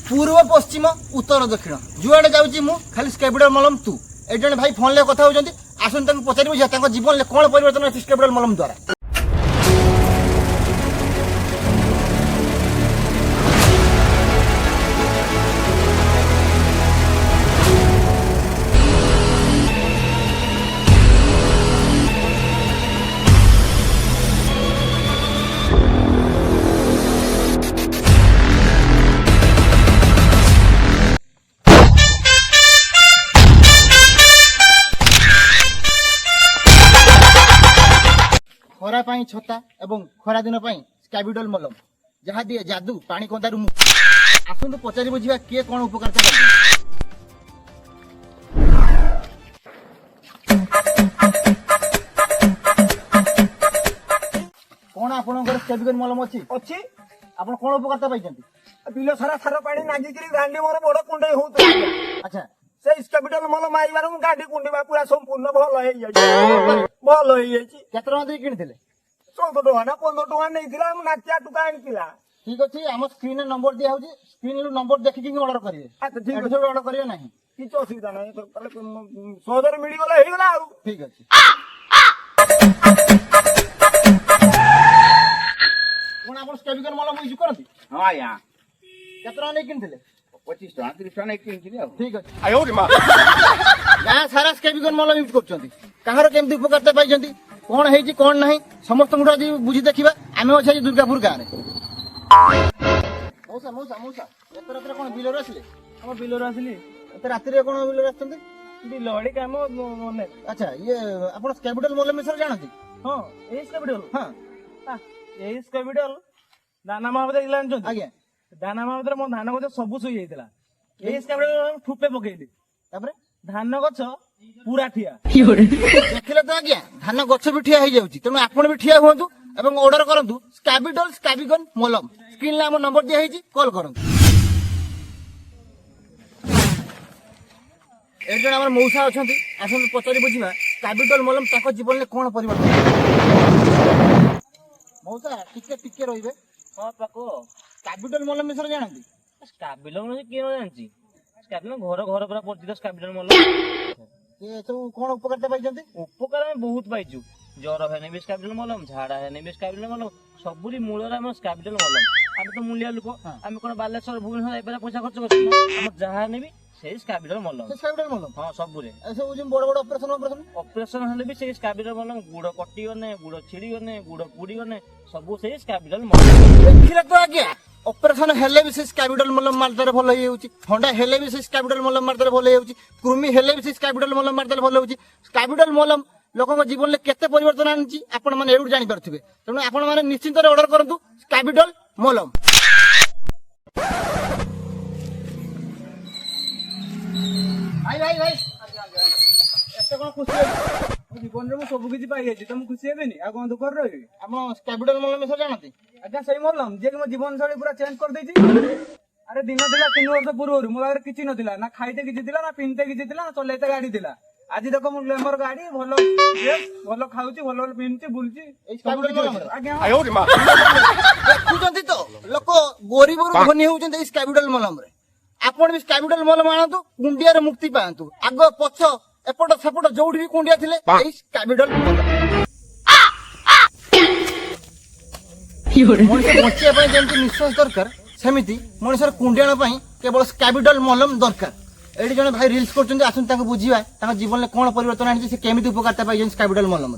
पूर्व पश्चिम उत्तर दक्षिण जुआड़े जाऊँगी मु खाली स्केबिडल मलम तू ए जन भाई फोन ले कथा होउछंती आसन पचार जीवन में कौन परिवर्तन है स्केबिडल मलम द्वारा। खरा पाई छता एवं खरा दिन पाई स्केबिडल मलम जहाँ दिए जादू पानी कंदारू आसतु पचारि बुझा किए कौन उपकारिता कर कौन आपनकर स्केबिडल मलम अच्छी अच्छी आपण कौन उपकारिता पाइछंती बिल सारा सार पानी नागिकी गांडी मोर बड़ कुंडे होता। अच्छा से स्केबिडल मल मारिबार मु गांडी कुंडीबा पूरा संपूर्ण भल हो जाई भल हो जाई केते टका दे किनिथिले 14 टका ना 15 टका नैथिला मु नाचिया टका आनिथिला। ठीक अछि हम स्क्रीन नंबर दिया होची स्क्रीन रू नंबर देखि कि ऑर्डर करिवे। अच्छा ठीक अछि ऑर्डर करिवे नाही किछ असुविधा नै तो सहजरे मिली गला हेई गला आउ ठीक अछि कोन आपण स्केबिडल मलम यूज करंती हां या केते टका नै किनिथिले 25 टका 30 टका नै किनिथिले आउ ठीक अछि आयो रे मां गाँ सारा स्केबिडल मलम यूज करछंती कहार केमती उपकारिता पाइछंती कौन है कौन ना समस्त बुझी देखा आम अच्छे दुर्गापुर गाँव मौसा मौसा मौसा एत रात कौन बिलर आसिले हम बिलर आसिली एत राति कौन बिलर आसते बिल हड़ी काम मन। अच्छा ये आप स्केबिडल मलम विषय जानती हां ए स्केबिडल हाँ ए स्केबिडल दाना महाबत जानछन आज्ञा दाना महाबत मो धान गछ सब सुई जाइतला ए स्केबिडल ठुपे पकेइली तापर धान गछ पूरा ठिया देखिले तो आज्ञा धान गछ भी ठिया हो जाउची तेणु आपण भी ठिया हुंतु एवं ऑर्डर करंतु स्केबिडल स्केबिगन मलम स्क्रीन ला हम नंबर दिया है कॉल करंतु एक जन हमर मौसा अछंती आसन पचारि बुझिबा स्केबिडल मलम ताको जीवन में कोन परिवर्तन मौसा टिके टिके रहिबे हां पाको स्केबिडल मलम विषय जानती स्केबिडल म्हणजे के न जानची स्केबिडल घर घर पूरा परिचित स्केबिडल मलम ये सब कोन उपकारिता पाइछंती उपकार में बहुत पाइछु ज्वर हेने भी स्केबिडल मलम झाड़ा हेने भी स्केबिडल मलम सबुरी मूलर हम स्केबिडल मलम आम तो मूल्य लोक आम कोन बालेश्वर भुवनेश्वर एबेला पैसा खर्च करछु हम जहा हेने भी से स्केबिडल मलम स्केबिडल मलम हां सबुरे ऐसे जो बड़ बड़ ऑपरेशन हेले भी से स्केबिडल मलम गुड़ कटी गने गुड़ छिड़ी गने गुड़ पुड़ी गने सब से स्केबिडल मलम देखिले तो आज्ञा ऑपरेशन हेले भी से स्केबिडल मलम मारदरे भल होई होची ठंडा हेले भी से स्केबिडल मलम मारदरे भल होई होची कृमि हेले भी से स्केबिडल मलम मारदरे भल होची स्केबिडल मलम लोकक जीवन में केते परिवर्तन आनची आपण माने एडू जानि परथिबे तेणु आपण माने निश्चिंत रे ऑर्डर करंतु स्केबिडल मलम। भाई भाई भाई एते कोन खुशी है जीवन में सब किछि पाइ जाइछि तुम खुशी हेबेनी आ कोन दुख रहि हम स्केबिडल मलम विषय जानती आज्ञा सही मलम जे कि मो जीवन शैली पूरा चेंज कर देछि। अरे दिन थिला 3 वर्ष पूर्व मो बारे किछि नथिला ना खाइते किछि थिला ना पिनते किछि थिला ना चलेते गाड़ी थिला आज देखो मो ग्लैमर गाड़ी भलो ड्रेस भलो खाउची भलो पिनची बुलची ए स्केबिडल मलम आज्ञा आयो रे मां देखुचंती तो लोक गरीब रु धनी होउचंती स्केबिडल मलम रे आपण भी स्केबिडल मलम आनतु कुंडिया रे मुक्ति पांतु आग पछ एपट सेपट जोठी भी कुंडिया थिले ए स्केबिडल मलम मनुष्य बचिया पाई जेमति निश्वास दरकार सेमिति मनुष्यर कुंडियाण पाई केवल स्केबिडल मलम दरकार एडी जने भाई रील्स करछन आसन ताको बुझिबा ताको जीवन में कोन परिवर्तन आनि से केमिति उपकारिता पाई स्केबिडल मलम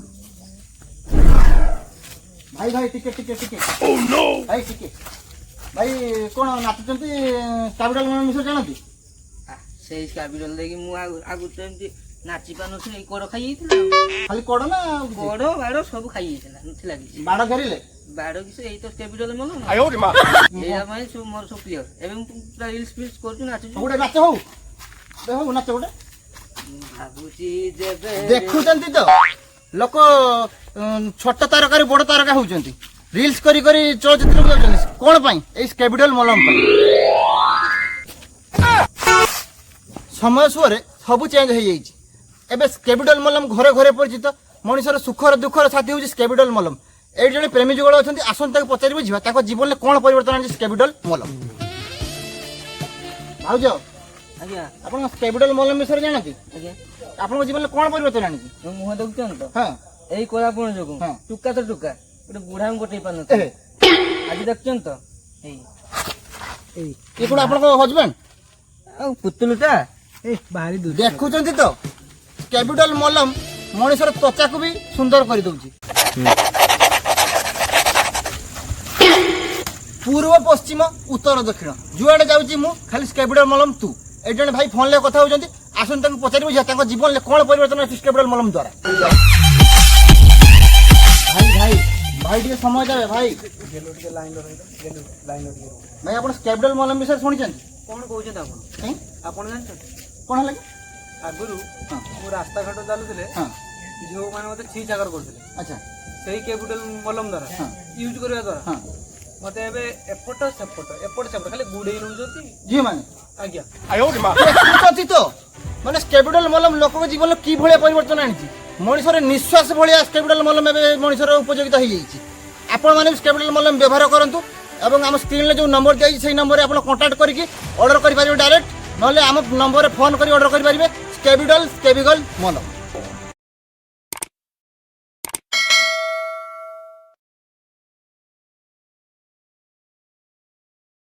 भाई भाई टिके टिके टिके ओह नो भाई टिके भाई कोन नाचुचंती स्केबिडल मलम मिसर जानती से स्केबिडल देखि मु आगु तो एमती नाची पानथि ए कोड़ खाइ हितला खाली कोड़ ना कोड़ बाड़ सब खाइ हितला नथिला कि बाड़ घेरिले बाड़ कि से ए तो स्केबिडल मल आयो रे मां एया माय सब मोर सब क्लियर एवं पूरा रील्स फिल्स करछु नाचु गोटे नाच हो दे हो नाच गोटे भाबुची जेबे देखुचंती तो लोक छोट तारकारी बड़ तारका होउचंती रील्स करी करी चलचित्र जाउचंती कोन पई ए स्केबिडल मलम पई समय सुरे सब चेंज हो जाइए एबे स्केबिडल मलम घरे घरे परिचित मनुष्यर सुखर दुखर साथी हूँ स्केबिडल मलम ଏଇଠି ଜଣେ ପ୍ରେମୀ ଯୁଗଳ ଅଛନ୍ତି, ଆସନ୍ତୁ ତାକୁ ପଚାରି ବୁଝିବା ତାଙ୍କ ଜୀବନରେ କ'ଣ ପରିବର୍ତ୍ତନ ଆଣିଛି ସ୍କାବିଡଲ ମଲମ। ଭାଉଜ, ଆଜ୍ଞା ଆପଣ ସ୍କାବିଡଲ ମଲମ ବିଷୟରେ ଜାଣନ୍ତି? ଆଜ୍ଞା ଆପଣଙ୍କ ଜୀବନରେ କ'ଣ ପରିବର୍ତ୍ତନ ଆଣିଛି? ମୋ ମୁହଁ ଦେଖୁଛନ୍ତି ତ ହଁ ଏଇ କଳାପଣ ଯୋଗୁଁ ହଁ। ଟୁକା ତ ଟୁକା ଗୋଟେ ବୁଢାଙ୍କୁ ଗୋଟେଇ ପାରୁନଥିଲା। ଆଜି ଦେଖୁଛନ୍ତି ତ ଏଇ ଇଏ କ'ଣ ଆପଣଙ୍କ ହଜବେଣ୍ଡ? ଆଉ ପୁତୁଲୁଟା ଭାରି ଦୂର ଦେଖୁଛନ୍ତି ତ ସ୍କାବିଡଲ ମଲମ ମଣିଷର ତ୍ୱଚାକୁ ବି ସୁନ୍ଦର କରିଦଉଛି। ପୂର୍ବ ପଶ୍ଚିମ ଉତ୍ତର ଦକ୍ଷିଣ ଯୁଆଡେ ଯାଉଛି ମୁଁ ଖାଲି ସ୍କାବିଡଲ ମଲମ ତୁ। ଏଇ ଜଣେ ଭାଇ ଫୋନରେ କଥା ହଉଛନ୍ତି, ଆସନ୍ତୁ ତାଙ୍କୁ ପଚାରି ବୁଝିବା ତାଙ୍କ ଜୀବନରେ କ'ଣ ପରିବର୍ତ୍ତନ ଅଛି ସ୍କାବିଡଲ ମଲମ ଦ୍ୱାରା। ଭାଇ ଭାଇ ଭାଇ ଟିକେ ସମୟ ଦେବେ ଭାଇ। ଭାଇ ଆପଣ ସ୍କାବିଡଲ ମଲମ ବିଷୟରେ ଶୁଣିଛନ୍ତି? କଣ କହୁଛନ୍ତି ଆପଣ? କାଇଁ? ଆପଣ ଜାଣିଛନ୍ତି କ'ଣ ହେଲା କି? ଆଗରୁ ହଁ ମୁଁ ରାସ୍ତାଘାଟ ଚାଲୁଥିଲେ ହଁ ଝିଅମାନେ ମତେ ଛି ଚାକର କରୁଥିଲେ। ଆଚ୍ଛା ସେଇ କ୍ୟାପିଟାଲ ମଲମ ଦ୍ୱାରା ହଁ ୟୁଜ କରିବା ଦ୍ୱାରା ହଁ ମତେ ଏବେ ଏପଟ ସେପଟ ଖାଲି ଗୁଡେଇ ନଉଛନ୍ତି। ଝିଅମାନେ ଆଜ୍ଞା ଦେଖୁଛନ୍ତି ତ ମାନେ ସ୍କାବିଡଲ ମଲମ ଲୋକଙ୍କ ଜୀବନରେ କି ଭଳିଆ ପରିବର୍ତ୍ତନ ଆଣିଛି। ମଣିଷର ନିଶ୍ୱାସ ଭଳିଆ ସ୍କାବିଡଲ ମଲମ ଏବେ ମଣିଷର ଉପଯୋଗିତା ହେଇଯାଇଛି। ଆପଣମାନେ ବି ସ୍କାବିଡଲ ମଲମ ବ୍ୟବହାର କରନ୍ତୁ ଏବଂ ଆମ ସ୍କ୍ରିନରେ ଯେଉଁ ନମ୍ବର ଦିଆଯାଇଛି ସେଇ ନମ୍ବରରେ ଆପଣ କଣ୍ଟାକ୍ଟ କରିକି ଅର୍ଡର କରିପାରିବେ ଡାଇରେକ୍ଟ, ନହେଲେ ଆମ ନମ୍ବରରେ ଫୋନ୍ କରି ଅର୍ଡର କରିପାରିବେ ସ୍କାବିଡଲ ମଲମ।